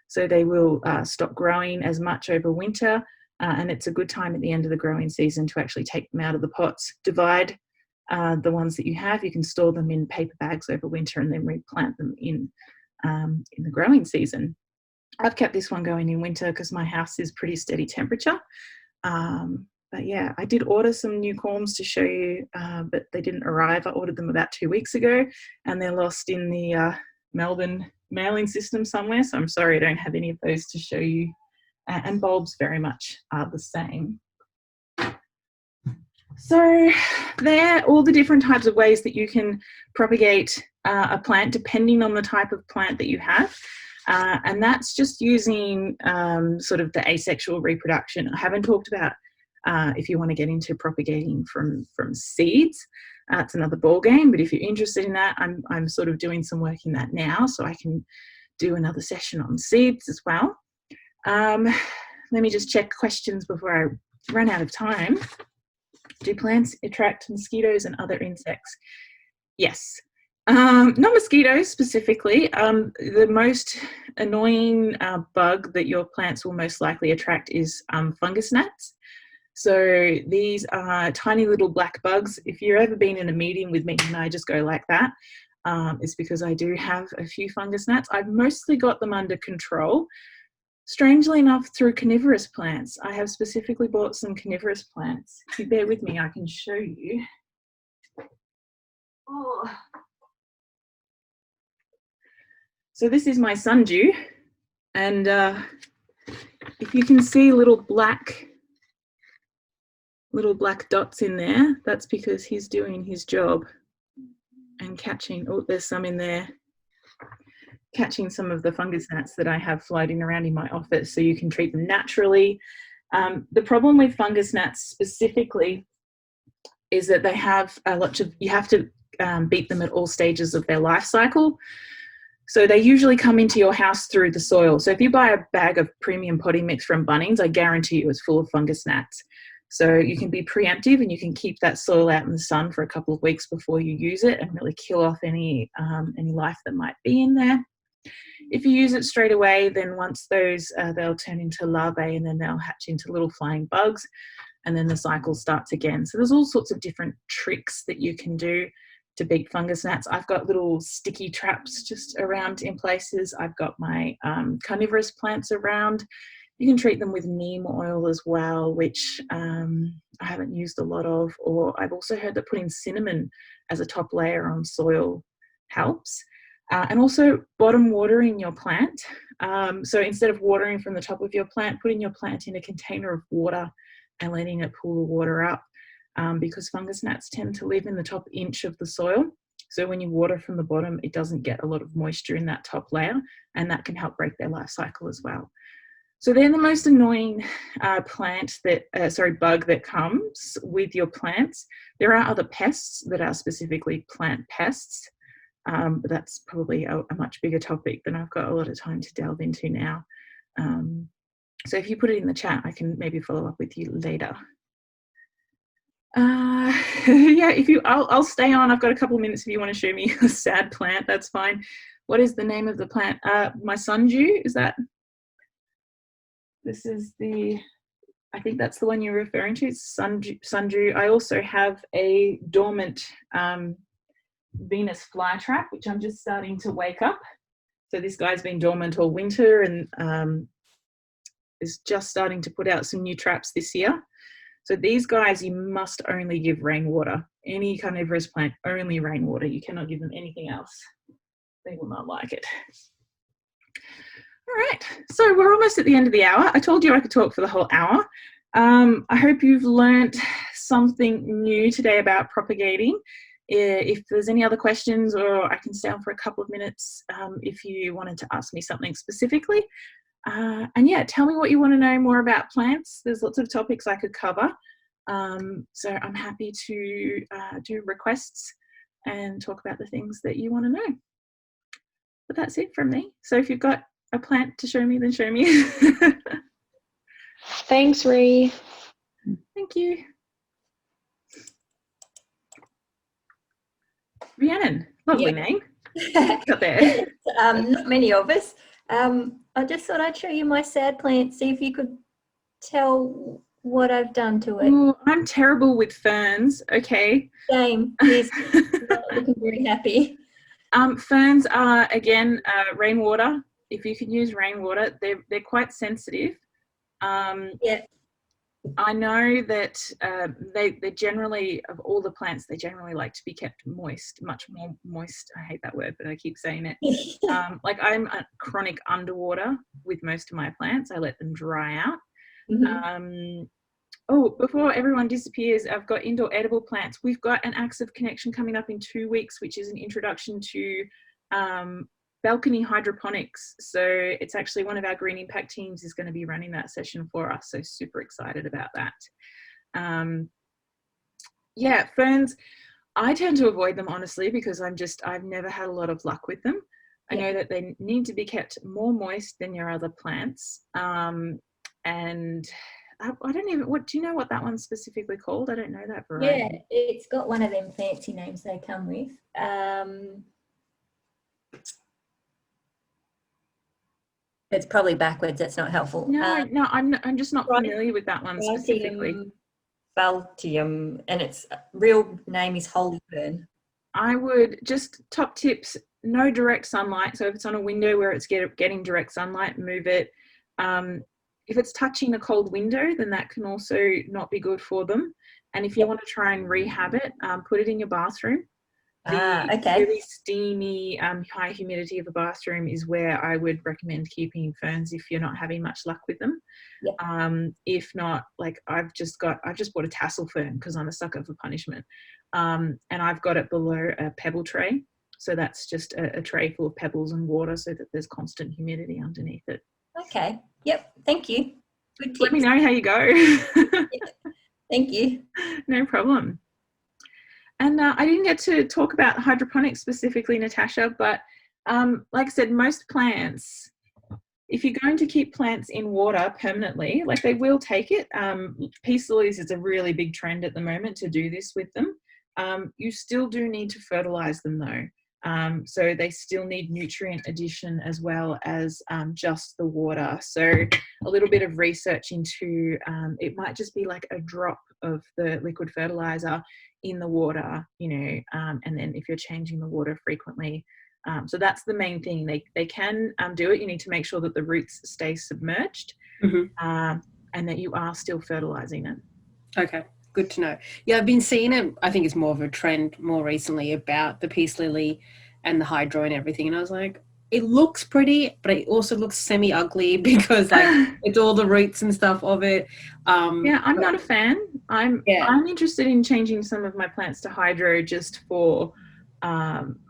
So they will stop growing as much over winter. And it's a good time at the end of the growing season to actually take them out of the pots, divide the ones that you have. You can store them in paper bags over winter and then replant them in the growing season. I've kept this one going in winter because my house is pretty steady temperature. But yeah, I did order some new corms to show you, but they didn't arrive. I ordered them about 2 weeks ago and they're lost in the Melbourne mailing system somewhere. So I'm sorry I don't have any of those to show you. And bulbs very much are the same. So there are all the different types of ways that you can propagate a plant depending on the type of plant that you have. And that's just using sort of the asexual reproduction. I haven't talked about if you want to get into propagating from seeds. It's another ball game, but if you're interested in that, I'm sort of doing some work in that now, so I can do another session on seeds as well. Let me just check questions before I run out of time. Do plants attract mosquitoes and other insects? Yes. Not mosquitoes specifically. The most annoying bug that your plants will most likely attract is fungus gnats. So these are tiny little black bugs. If you've ever been in a meeting with me and I just go like that, it's because I do have a few fungus gnats. I've mostly got them under control. Strangely enough, through carnivorous plants. I have specifically bought some carnivorous plants. If you bear with me, I can show you. Oh. So this is my sundew, and if you can see little black dots in there, that's because he's doing his job and catching, oh, there's some in there, catching some of the fungus gnats that I have floating around in my office, so you can treat them naturally. The problem with fungus gnats specifically is that they have a lot of, you have to beat them at all stages of their life cycle. So they usually come into your house through the soil. So if you buy a bag of premium potting mix from Bunnings, I guarantee you it's full of fungus gnats. So you can be preemptive and you can keep that soil out in the sun for a couple of weeks before you use it and really kill off any life that might be in there. If you use it straight away, then once those, they'll turn into larvae and then they'll hatch into little flying bugs, and then the cycle starts again. So there's all sorts of different tricks that you can do to beat fungus gnats. I've got little sticky traps just around in places. I've got my carnivorous plants around. You can treat them with neem oil as well, which I haven't used a lot of, or I've also heard that putting cinnamon as a top layer on soil helps. And also bottom watering your plant. So instead of watering from the top of your plant, putting your plant in a container of water and letting it pull the water up. Because fungus gnats tend to live in the top inch of the soil. So when you water from the bottom, it doesn't get a lot of moisture in that top layer, and that can help break their life cycle as well. So they're the most annoying bug that comes with your plants. There are other pests that are specifically plant pests, but that's probably a much bigger topic than I've got a lot of time to delve into now. So if you put it in the chat, I can maybe follow up with you later. Yeah, I'll stay on. I've got a couple of minutes if you want to show me a sad plant, that's fine. What is the name of the plant? My sundew, is that? This is I think that's the one you're referring to, it's sundew. I also have a dormant Venus flytrap, which I'm just starting to wake up. So this guy's been dormant all winter and is just starting to put out some new traps this year. So these guys, you must only give rainwater. Any carnivorous plant, only rainwater. You cannot give them anything else. They will not like it. All right, so we're almost at the end of the hour. I told you I could talk for the whole hour. I hope you've learned something new today about propagating. If there's any other questions, or I can stay on for a couple of minutes if you wanted to ask me something specifically. And yeah, tell me what you want to know more about plants. There's lots of topics I could cover. So I'm happy to do requests and talk about the things that you want to know. But that's it from me. So if you've got a plant to show me, then show me. Thanks, Ree. Thank you. Rhiannon, lovely name. Got there. Not many of us. I just thought I'd show you my sad plant, see if you could tell what I've done to it. Ooh, I'm terrible with ferns. Okay. Same. Yes. Not looking very happy. Ferns are, again, rainwater. If you can use rainwater, they're quite sensitive. Yeah. I know that they generally, of all the plants, they generally like to be kept moist, much more moist. I hate that word, but I keep saying it. Like I'm a chronic underwater with most of my plants. I let them dry out. Mm-hmm. Oh, before everyone disappears, I've got indoor edible plants. We've got an Acts of Connection coming up in 2 weeks, which is an introduction to balcony hydroponics. So it's actually one of our Green Impact teams is going to be running that session for us. So super excited about that. Yeah, ferns, I tend to avoid them honestly because I've never had a lot of luck with them. I know that they need to be kept more moist than your other plants. And I don't even, do you know what that one's specifically called? I don't know that variety. Yeah, it's got one of them fancy names they come with. It's probably backwards. That's not helpful. No, I'm just not familiar with that one specifically. Baltium, and its real name is holy fern. I would just top tips, no direct sunlight. So if it's on a window where it's getting direct sunlight, move it. If it's touching a cold window, then that can also not be good for them. And if you want to try and rehab it, put it in your bathroom. The really steamy, high humidity of a bathroom is where I would recommend keeping ferns if you're not having much luck with them. If not, like I've just bought a tassel fern because I'm a sucker for punishment. And I've got it below a pebble tray. So that's just a tray full of pebbles and water so that there's constant humidity underneath it. Okay. Yep. Thank you. Good tips. Let me know how you go. Thank you. No problem. And I didn't get to talk about hydroponics specifically, Natasha, but like I said, most plants, if you're going to keep plants in water permanently, like they will take it. Peace lilies is a really big trend at the moment to do this with them. You still do need to fertilize them though. So they still need nutrient addition as well as just the water. So a little bit of research into, it might just be like a drop of the liquid fertilizer in the water, you know, and then if you're changing the water frequently. So that's the main thing. They can do it. You need to make sure that the roots stay submerged and that you are still fertilizing it. Okay, good to know. Yeah, I've been seeing it. I think it's more of a trend more recently about the peace lily and the hydro and everything. And I was like, it looks pretty, but it also looks semi-ugly because like it's all the roots and stuff of it. Yeah, I'm not a fan. I'm interested in changing some of my plants to hydro just for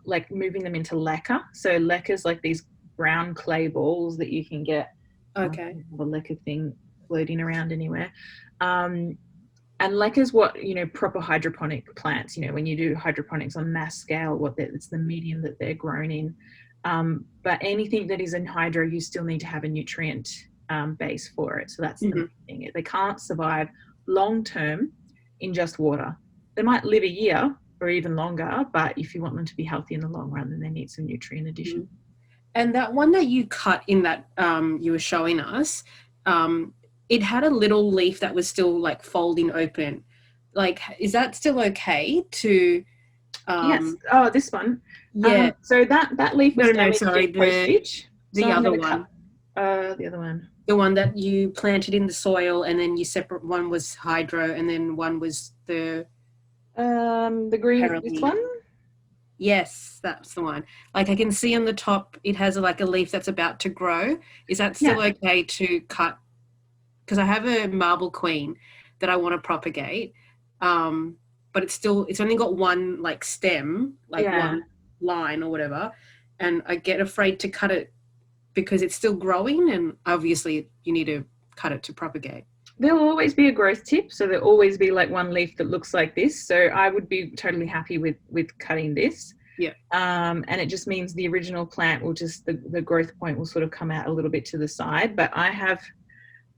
like moving them into leca. So leca's like these brown clay balls that you can get. Okay. The leca thing floating around anywhere. And leca's what, you know, proper hydroponic plants, you know, when you do hydroponics on mass scale, it's the medium that they're grown in. But anything that is in hydro, you still need to have a nutrient base for it. So that's the thing. They can't survive long term in just water. They might live a year or even longer, but if you want them to be healthy in the long run, then they need some nutrient addition. And that one that you cut in that you were showing us, it had a little leaf that was still like folding open. Like, is that still okay to? Yes. Oh, this one. Yeah. So that leaf was damaged sorry, in postage. The other one. The other one. The one that you planted in the soil, and then you separate. One was hydro, and then one was the green. This one. Yes, that's the one. Like I can see on the top, it has like a leaf that's about to grow. Is that still okay to cut? Because I have a marble queen that I want to propagate, but it's only got one like stem, like one line or whatever, and I get afraid to cut it because it's still growing, and obviously you need to cut it to propagate. There'll always be a growth tip, so there'll always be like one leaf that looks like this. So I would be totally happy with cutting this. Yeah. And it just means the original plant will just, the growth point will sort of come out a little bit to the side. But I have,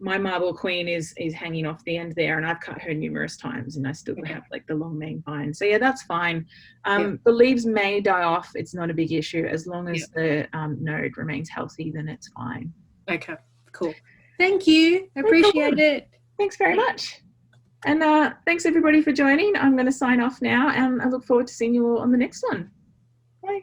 my marble queen is hanging off the end there, and I've cut her numerous times, and I still have like the long main vine. So yeah, that's fine. The leaves may die off. It's not a big issue. As long as the node remains healthy, then it's fine. Okay, cool. Thank you. I appreciate it. Thanks very much. And thanks everybody for joining. I'm going to sign off now, and I look forward to seeing you all on the next one. Bye.